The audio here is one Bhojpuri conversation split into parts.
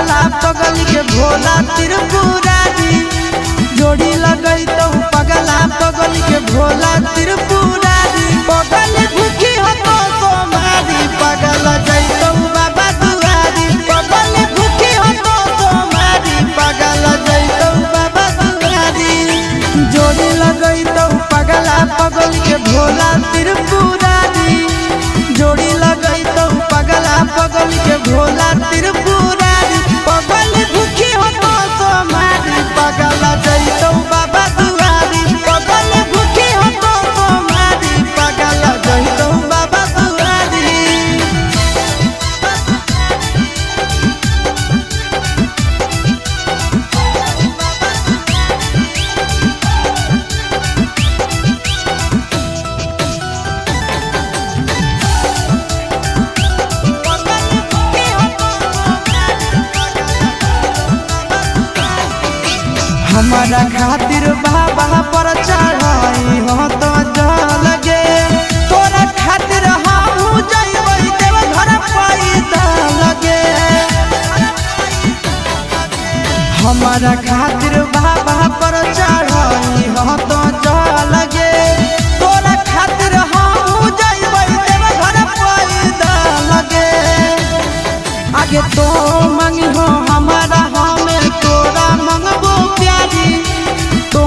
पगला पगल के भोला त्रिपुरारी जोड़ी लगई तो पगला पगल के भोला त्रिपुरारी पगल भूखी हो तो सोमारी पगल जैतो बाबा दुआरी पगल भूखी हो तो सोमारी पगल जैतो बाबा दुआरी जोड़ी लगई तो पगला पगल के भोला त्रिपुरारी जोड़ी लगई तो पगला पगल के भोला त्रिपुरारी पगल भूखी हो तो सोमारी पगल जैतो बाबा दुआरी पगल भूखी हो तो सोमारी पगल जैतो बाबा दुआरी। हमारा खातिर बाबा पर चढ़ाई हो तो जल गे तोरा खातिर हम जइबै देव घर पैदा लगे हमारा खातिर बाबा पर चढ़ाई हो तो जल गे तोरा खातिर हम जइबै देव घर पैदा लगे आगे तो मंगी हो हमारा हमें तोरा मंगबो प्यारी तो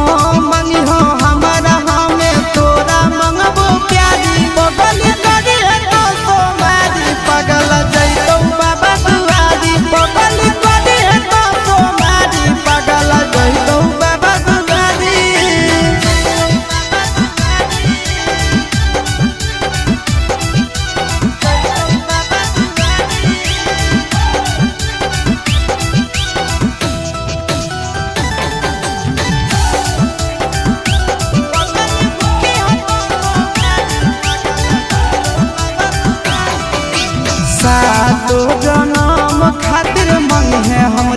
मंगी हो हमारा हमें तोरा मंगबो प्यारी पगल करी है तो सोमारी पगल जैतो बाबा दुआरी पगल करी है तो सोमारी पगल जैतो बाबा दुआरी। सातो जन्म खातिर मंगे हम